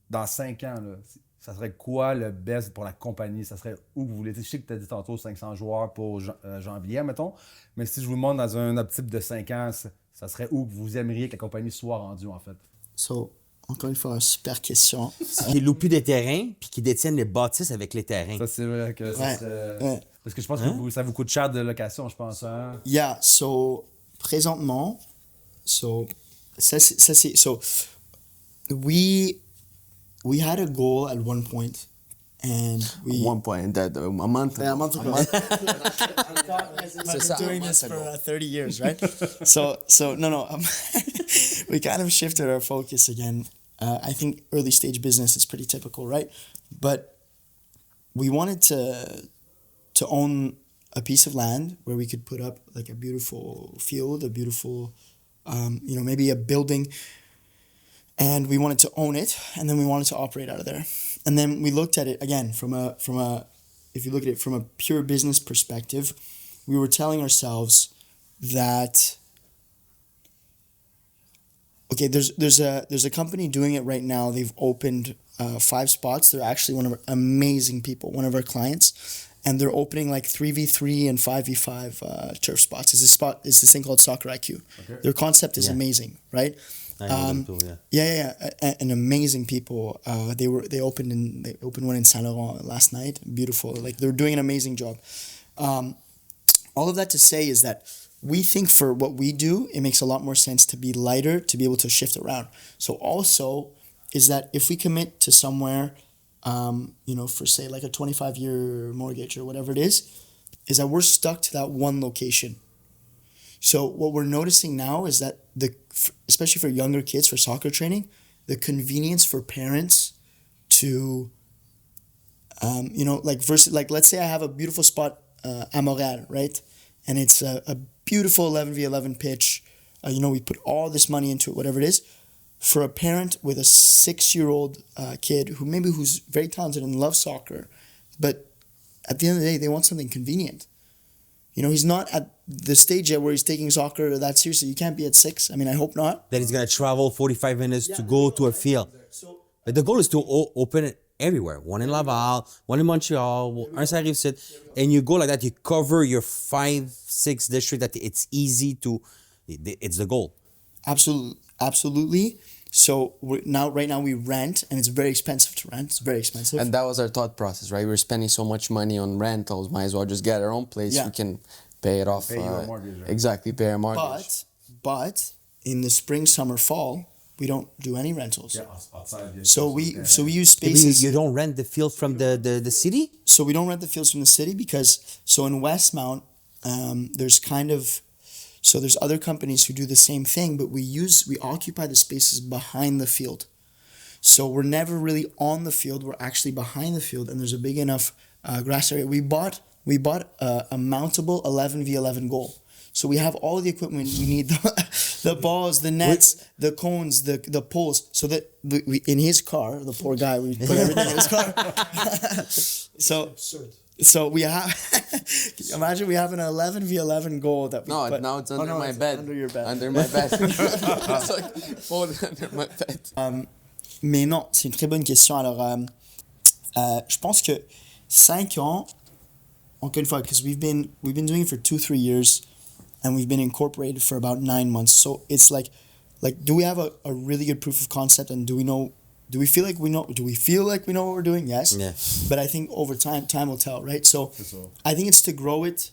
dans 5 ans, là, ça serait quoi le best pour la compagnie? Ça serait où vous voulez? Je sais que tu as dit tantôt 500 joueurs pour janvier, admettons. Mais si je vous demande dans un optique de 5 ans, ça serait où vous aimeriez que la compagnie soit rendue, en fait? So, encore une fois, une super question. Qui louent plus des terrains, puis qui détiennent les bâtisses avec les terrains. Ça, c'est vrai que ça serait... Ouais. Parce que je pense que ça vous coûte cher de location, je pense. Hein? Yeah, so, présentement, so, we we had a goal at one point, and we. One point, that a month. Yeah, a month ago. C'est ça, I've been doing a this month for ago. 30 years, right? so no. We kind of shifted our focus again. I think early stage business is pretty typical, right? But we wanted to own a piece of land where we could put up like a beautiful field, a beautiful, maybe a building. And we wanted to own it, and then we wanted to operate out of there. And then we looked at it again from a if you look at it from a pure business perspective, we were telling ourselves that okay, there's a company doing it right now. They've opened 5 spots. They're actually one of our amazing people, one of our clients, and they're opening like 3v3 and 5v5 turf spots. It's this thing called Soccer IQ. Okay. Their concept is Yeah. amazing, right? I know them too, yeah. Yeah. And amazing people. They opened one in Saint Laurent last night. Beautiful. Like they're doing an amazing job. All of that to say is that we think for what we do, it makes a lot more sense to be lighter, to be able to shift around. So also is that if we commit to somewhere, for say like a 25-year mortgage or whatever it is that we're stuck to that one location. So what we're noticing now is that especially for younger kids for soccer training, the convenience for parents to, versus like let's say I have a beautiful spot at Montréal, right, and it's a beautiful 11v11 pitch. We put all this money into it, whatever it is. For a parent with a 6-year-old kid who's very talented and loves soccer, but at the end of the day, they want something convenient. He's not at the stage yet where he's taking soccer that seriously. You can't be at 6. I mean, I hope not. Then he's gonna travel 45 minutes to go to a field. So, But the goal is to open it everywhere. One in Laval, one in Montreal, un sur Rive-Sud, and you go like that. You cover your 5-6 district. That it's easy to. It's the goal. absolutely. So right now we rent, and it's very expensive to rent. It's very expensive. And that was our thought process, right? We're spending so much money on rentals, might as well just get our own place. Yeah. We can pay it off. Pay your mortgage, right? Exactly, pay our mortgage. But in the spring, summer, fall, we don't do any rentals. outside. So we use Maybe spaces. you don't rent the field from the city. So we don't rent the fields from the city because in Westmount, there's other companies who do the same thing, but we occupy the spaces behind the field. So we're never really on the field. We're actually behind the field, and there's a big enough grass area. We bought a mountable 11v11 goal. So we have all the equipment we need: the balls, the nets, the cones, the poles. So that in his car, the poor guy, we put everything in his car. So we have. Imagine we have an 11v11 goal that we No, put, now it's under my bed. Under your bed. Under my bed. It's like folded under my bed. Mais non, c'est une très bonne question. Alors, je pense que 5 ans, encore une fois, because we've been doing it for 2-3 years, and we've been incorporated for about 9 months. So it's like, do we have a really good proof of concept, and do we feel like we know what we're doing? Yes. Yeah. But I think over time will tell, right? So I think it's to grow it,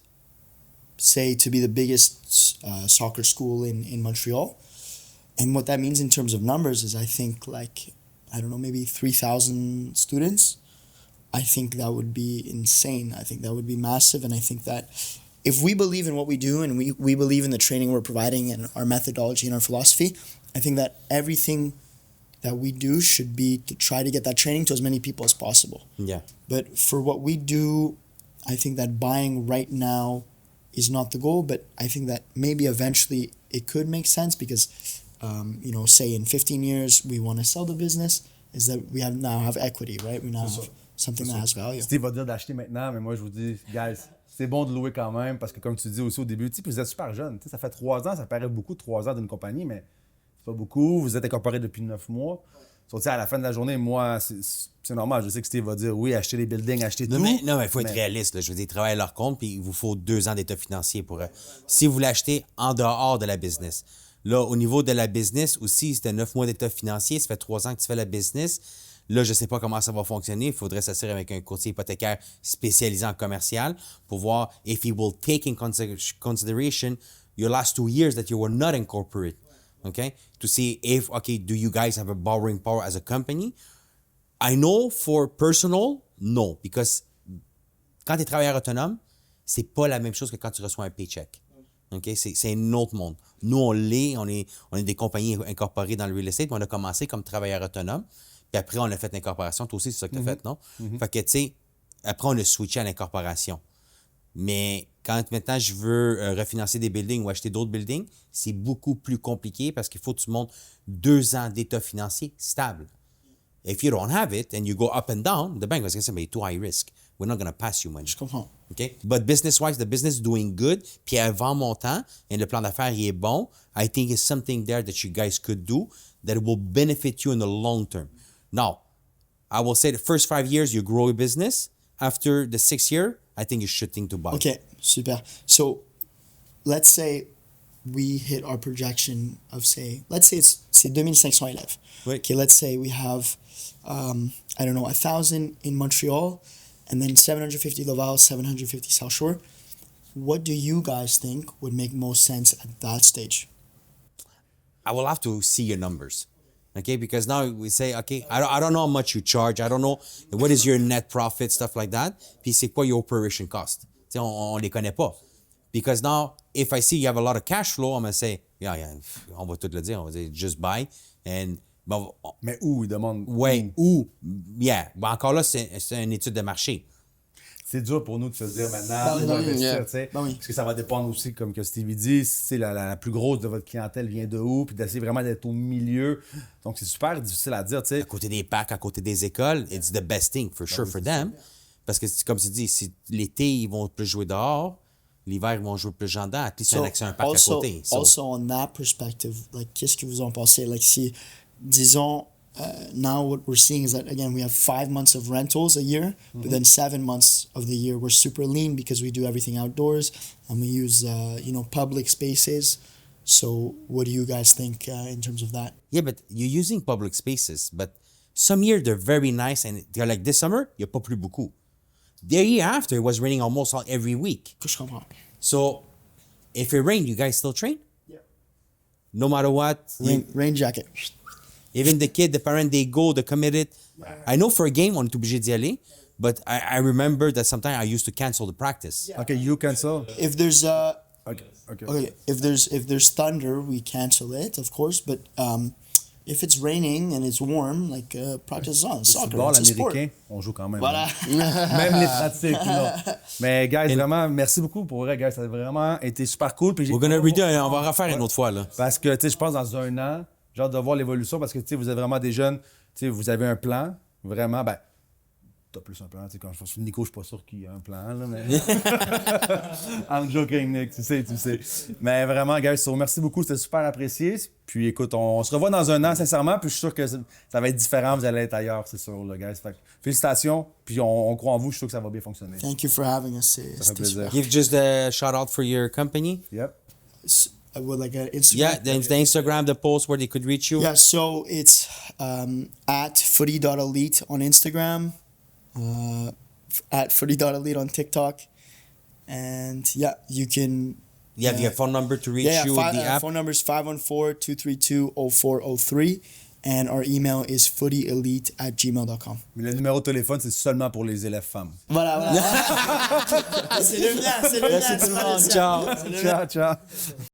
say, to be the biggest soccer school in Montreal. And what that means in terms of numbers is, I think, maybe 3,000 students. I think that would be insane. I think that would be massive. And I think that if we believe in what we do, and we believe in the training we're providing and our methodology and our philosophy, I think that everything that we do should be to try to get that training to as many people as possible. Yeah. But for what we do, I think that buying right now is not the goal, but I think that maybe eventually it could make sense because, say in 15 years we want to sell the business, is that we now have equity, right? We now have something that has value. Steve va dire d'acheter maintenant, mais moi je vous dis, guys, c'est bon de louer quand même parce que comme tu dis aussi au début, vous êtes super jeune. Ça fait 3 ans, ça paraît beaucoup 3 ans d'une compagnie, mais c'est pas beaucoup. Vous êtes incorporé depuis 9 mois. So, à la fin de la journée, moi, c'est normal. Je sais que Steve va dire oui, acheter les buildings, acheter tout. Non, mais il faut être réaliste. Là. Je veux dire, ils travaillent à leur compte, puis il vous faut 2 ans d'état financier pour. Si vous l'achetez en dehors de la business. Là, au niveau de la business aussi, c'était 9 mois d'état financier. Ça fait 3 ans que tu fais la business. Là, je ne sais pas comment ça va fonctionner. Il faudrait s'assurer avec un courtier hypothécaire spécialisé en commercial pour voir if he will take in consideration your last 2 years that you were not incorporated. Okay? To see if, do you guys have a borrowing power as a company? I know for personal, no. Because quand tu es travailleur autonome, c'est pas la même chose que quand tu reçois un paycheck. OK? C'est un autre monde. Nous, on est des compagnies incorporées dans le real estate, mais on a commencé comme travailleur autonome, puis après, on a fait l'incorporation. Toi aussi, c'est ça que tu as fait, non? Fait que, tu sais, après, on a switché à l'incorporation. Mais quand maintenant je veux refinancer des buildings ou acheter d'autres buildings, c'est beaucoup plus compliqué parce qu'il faut que tu montes 2 ans d'état financier stable. If you don't have it and you go up and down, the bank was going to say, but too high risk. We're not going to pass you money. Je comprends. Okay? But business-wise, the business is doing good. Puis avant mon temps, et le plan d'affaires il est bon, I think it's something there that you guys could do that will benefit you in the long term. Now, I will say the first 5 years, you grow a business. After the 6th year, I think you should think to buy. Ok, super. So, let's say we hit our projection of let's say c'est 2500 élèves. Oui. Okay, let's say we have, I don't know, 1,000 in Montreal, and then 750 Laval, 750 South Shore. What do you guys think would make most sense at that stage? I will have to see your numbers. Okay, because now we say, okay, I don't know how much you charge. I don't know what is your net profit, stuff like that. Puis c'est quoi your operation cost? Tu sais, on les connaît pas. Because now, if I see you have a lot of cash flow, I'm going to say, yeah, on va tout le dire. On va dire, just buy. And, Mais où, il demande? ouais, ou, yeah. Bon, encore là, c'est une étude de marché. C'est dur pour nous de se dire maintenant, on va investir, tu sais. Parce que ça va dépendre aussi, comme que Stevie dit, si la plus grosse de votre clientèle vient de où, puis d'essayer vraiment d'être au milieu. Donc, c'est super difficile à dire, tu sais. À côté des packs, à côté des écoles, it's the best thing, for sure, for them. Parce que, comme tu dis, si l'été, ils vont plus jouer dehors, l'hiver, ils vont jouer plus en dedans, at least un accès à un parc à côté. Also, on that perspective, like, qu'est-ce que vous en pensez? Like, si, disons, now what we're seeing is that, again, we have 5 months of rentals a year, but then 7 months of the year we're super lean because we do everything outdoors and we use, public spaces. So what do you guys think in terms of that? Yeah, but you're using public spaces, but some year they're very nice and they're like this summer, il n'y a pas plu beaucoup. The year after, it was raining almost every week. Je comprends. So, if it rained, you guys still train? Yeah. No matter what? Rain jacket. Even the kid, the parent, they go, they're committed. I know for a game, on est obligé d'y aller, but I remember that sometimes I used to cancel the practice. OK, you cancel. If there's OK. if there's thunder, we cancel it, of course. But if it's raining and it's warm, like practice on soccer. Football It's a sport. américain, on joue quand même. Voilà. Même les pratiques, là. Mais, guys, vraiment, merci beaucoup pour vrai, guys. Ça a vraiment été super cool. Puis We're gonna redo, on va refaire une autre fois, là. Parce que, tu sais, je pense dans 1 an, j'ai hâte de voir l'évolution parce que, tu sais, vous êtes vraiment des jeunes, tu sais, vous avez un plan, vraiment, ben, t'as plus un plan, tu sais, quand je pense Nico, je suis pas sûr qu'il y a un plan, là, mais... I'm joking, Nick, tu sais. Mais vraiment, guys, merci beaucoup, c'était super apprécié. Puis, écoute, on se revoit dans 1 an, sincèrement, puis je suis sûr que ça va être différent, vous allez être ailleurs, c'est sûr, là, guys. Fait que, félicitations, puis on croit en vous, je suis sûr que ça va bien fonctionner. Thank you for having us. Ça fait plaisir. Give just a shout out for your company. Yep. With like an Instagram. Yeah, the Instagram, the post where they could reach you. Yeah, so it's at footy.elite on Instagram, at footy.elite on TikTok, and yeah, you can. You have your phone number to reach you with the app. Phone number is 514-232-0403, and our email is footyelite@gmail.com. Mais le numéro de téléphone, c'est seulement pour les élèves femmes. Voilà. C'est le mien. Merci tout le monde. Ciao. Ciao, ciao.